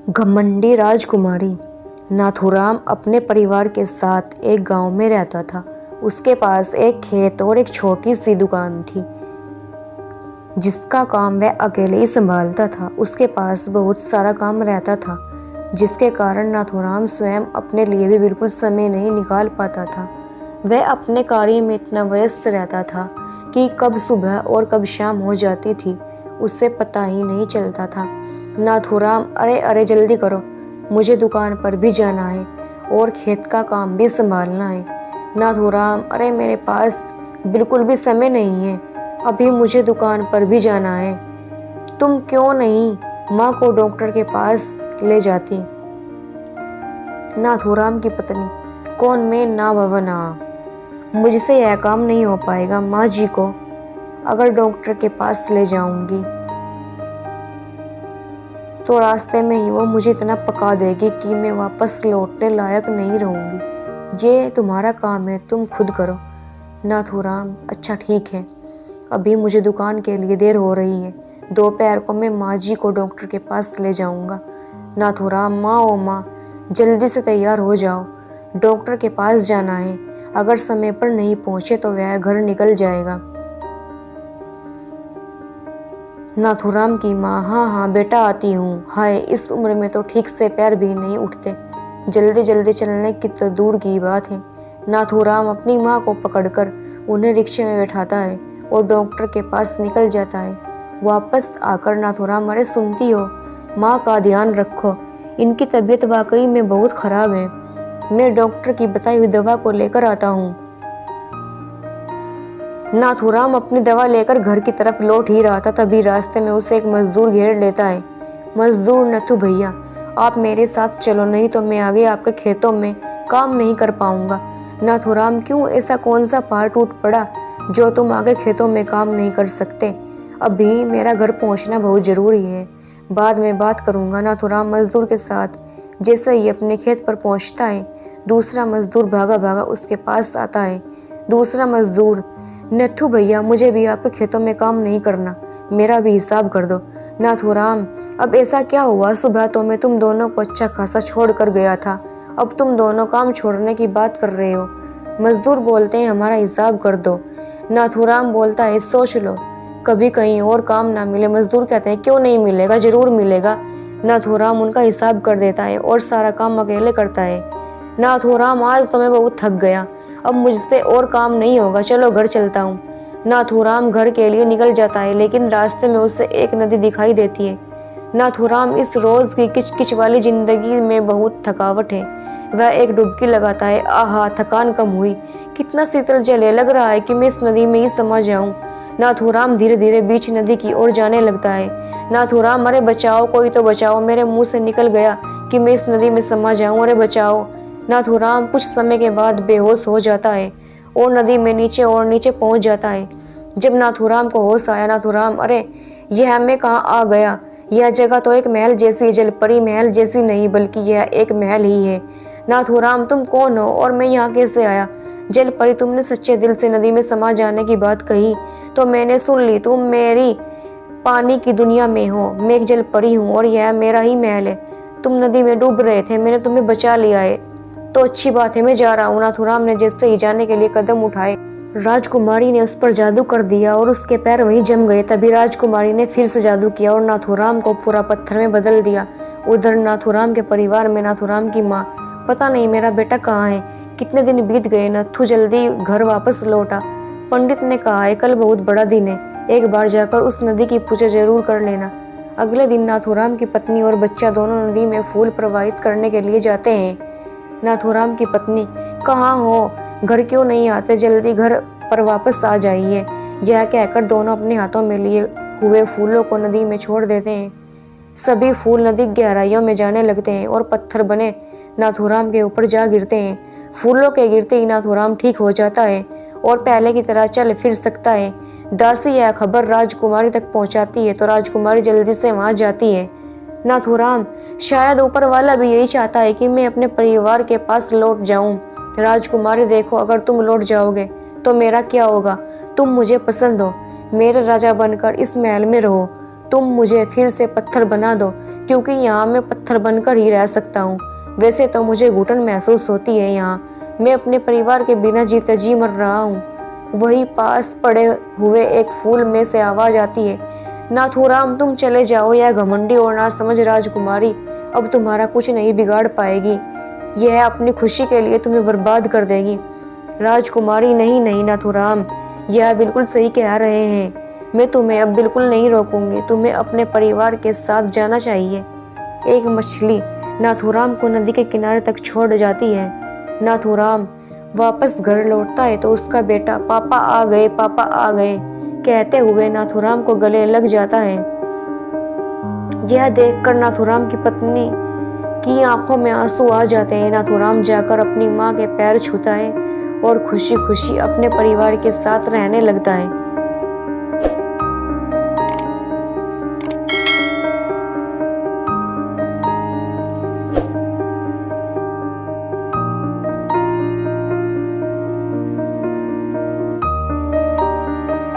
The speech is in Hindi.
घमंडी राजकुमारी। नाथूराम अपने परिवार के साथ एक गांव में रहता था। उसके पास एक खेत और एक छोटी सी दुकान थी जिसका काम वह अकेले ही संभालता था। उसके पास बहुत सारा काम रहता था जिसके कारण नाथूराम स्वयं अपने लिए भी बिल्कुल समय नहीं निकाल पाता था। वह अपने कार्य में इतना व्यस्त रहता था कि कब सुबह और कब शाम हो जाती थी उससे पता ही नहीं चलता था। नाथूराम, अरे अरे जल्दी करो, मुझे दुकान पर भी जाना है और खेत का काम भी संभालना है। नाथूराम, अरे मेरे पास बिल्कुल भी समय नहीं है, अभी मुझे दुकान पर भी जाना है। तुम क्यों नहीं माँ को डॉक्टर के पास ले जाती? नाथूराम की पत्नी, कौन मैं ना भवना, मुझसे यह काम नहीं हो पाएगा। माँ जी को अगर डॉक्टर के पास ले जाऊंगी तो रास्ते में ही वो मुझे इतना पका देगी कि मैं वापस लौटने लायक नहीं रहूंगी। ये तुम्हारा काम है, तुम खुद करो। नाथूराम, अच्छा ठीक है, अभी मुझे दुकान के लिए देर हो रही है। दोपहर को मैं माँ जी को डॉक्टर के पास ले जाऊंगा। नाथूराम, माँ ओ माँ, जल्दी से तैयार हो जाओ, डॉक्टर के पास जाना है। अगर समय पर नहीं पहुंचे तो वह घर निकल जाएगा। नाथूराम की माँ, हाँ हाँ बेटा, आती हूँ। हाय, इस उम्र में तो ठीक से पैर भी नहीं उठते, जल्दी जल्दी चलने की तो दूर की बात है। नाथूराम अपनी माँ को पकड़कर उन्हें रिक्शे में बैठाता है और डॉक्टर के पास निकल जाता है। वापस आकर नाथूराम, अरे सुनती हो, माँ का ध्यान रखो, इनकी तबीयत वाकई में बहुत ख़राब है। मैं डॉक्टर की बताई हुई दवा को लेकर आता हूँ। नाथूराम अपनी दवा लेकर घर की तरफ लौट ही रहा था, तभी रास्ते में उसे एक मजदूर घेर लेता है। मजदूर, नथु भैया, आप मेरे साथ चलो, नहीं तो मैं आगे आपके खेतों में काम नहीं कर पाऊंगा। नाथूराम, क्यों, ऐसा कौन सा पहाड़ टूट पड़ा जो तुम आगे खेतों में काम नहीं कर सकते? अभी मेरा घर पहुंचना बहुत ज़रूरी है, बाद में बात करूंगा। नाथूराम मजदूर के साथ जैसे ही अपने खेत पर पहुंचता है, दूसरा मजदूर भागा भागा उसके पास आता है। दूसरा मजदूर, नथु भैया, मुझे भी आपके खेतों में काम नहीं करना, मेरा भी हिसाब कर दो। नाथूराम, अब ऐसा क्या हुआ, सुबह तो मैं तुम दोनों को अच्छा खासा छोड़ कर गया था, अब तुम दोनों काम छोड़ने की बात कर रहे हो। मजदूर बोलते हैं, हमारा हिसाब कर दो। नाथूराम बोलता है, सोच लो, कभी कहीं और काम ना मिले। मजदूर कहते हैं, क्यों नहीं मिलेगा, जरूर मिलेगा। नाथूराम उनका हिसाब कर देता है और सारा काम अकेले करता है। नाथूराम, आज तो मैं बहुत थक गया, अब मुझसे और काम नहीं होगा, चलो घर चलता हूँ। नाथूराम घर के लिए निकल जाता है, लेकिन रास्ते में उसे एक नदी दिखाई देती है। नाथूराम, इस रोज की किचकिच वाली जिंदगी में बहुत थकावट है। वह एक डुबकी लगाता है, आहा, थकान कम हुई, कितना शीतल जल है, लग रहा है कि मैं इस नदी में ही समा जाऊं। नाथूराम धीरे धीरे बीच नदी की ओर जाने लगता है। नाथूराम, अरे बचाओ, कोई तो बचाओ, मेरे मुंह से निकल गया कि मैं इस नदी में समा जाऊं, अरे बचाओ। नाथूराम कुछ समय के बाद बेहोश हो जाता है और नदी में नीचे और नीचे पहुंच जाता है। जब नाथूराम को होश आया, नाथूराम, अरे यह मैं कहाँ आ गया, यह जगह तो एक महल जैसी है, जलपरी महल जैसी नहीं, बल्कि यह एक महल ही है। नाथूराम, तुम कौन हो और मैं यहाँ कैसे आया? जलपरी, तुमने सच्चे दिल से नदी में समा जाने की बात कही तो मैंने सुन ली, तुम मेरी पानी की दुनिया में हो, मैं एक जलपरी हूँ और यह मेरा ही महल है। तुम नदी में डूब रहे थे, मैंने तुम्हें बचा लिया है, तो अच्छी बात है, मैं जा रहा हूँ। नाथूराम ने जैसे ही जाने के लिए कदम उठाए, राजकुमारी ने उस पर जादू कर दिया और उसके पैर वहीं जम गए। तभी राजकुमारी ने फिर से जादू किया और नाथूराम को पूरा पत्थर में बदल दिया। उधर नाथूराम के परिवार में नाथूराम की माँ, पता नहीं मेरा बेटा कहाँ है, कितने दिन बीत गए, नथु जल्दी घर वापस लौटा। पंडित ने कहा है, कल बहुत बड़ा दिन है, एक बार जाकर उस नदी की पूजा जरूर कर लेना। अगले दिन नाथूराम की पत्नी और बच्चा दोनों नदी में फूल प्रवाहित करने के लिए जाते हैं। नाथूराम की पत्नी, कहाँ हो, घर क्यों नहीं आते, जल्दी घर पर वापस आ जाइए। यह कहकर दोनों अपने हाथों में लिए हुए फूलों को नदी में छोड़ देते हैं। सभी फूल नदी गहराइयों में जाने लगते हैं और पत्थर बने नाथूराम के ऊपर जा गिरते हैं। फूलों के गिरते ही नाथूराम ठीक हो जाता है और पहले की तरह चल फिर सकता है। दासी यह खबर राजकुमारी तक पहुंचाती है तो राजकुमारी जल्दी से वहां जाती है। नाथूराम, शायद ऊपर वाला भी यही चाहता है कि मैं अपने परिवार के पास लौट जाऊं। राजकुमारी, देखो, अगर तुम लौट जाओगे तो मेरा क्या होगा? तुम मुझे पसंद हो, मेरे राजा बनकर इस महल में रहो, तुम मुझे फिर से पत्थर बना दो, क्योंकि यहाँ मैं पत्थर बनकर ही रह सकता हूँ। वैसे तो मुझे घुटन महसूस होती है यहाँ। मैं अपने परिवार के बिना जीते जी मर रहा हूँ। वही पास पड़े हुए एक फूल में से आवाज आती है, नाथूराम तुम चले जाओ, यह घमंडी और नासमझ राजकुमारी अब तुम्हारा कुछ नहीं बिगाड़ पाएगी। यह अपनी खुशी के लिए तुम्हें बर्बाद कर देगी। राजकुमारी, नहीं नहीं नाथूराम, यह बिल्कुल सही कह रहे हैं। मैं तुम्हें अब बिल्कुल नहीं रोकूंगी। तुम्हें अपने परिवार के साथ जाना चाहिए। एक मछली नाथूराम को नदी के किनारे तक छोड़ जाती है। नाथूराम वापस घर लौटता है तो उसका बेटा पापा आ गए, पापा आ गए कहते हुए नाथूराम को गले लग जाता है। यह देखकर नाथूराम की पत्नी की आंखों में आंसू आ जाते हैं। नाथूराम जाकर अपनी माँ के पैर छूता है और खुशी खुशी अपने परिवार के साथ रहने लगता है।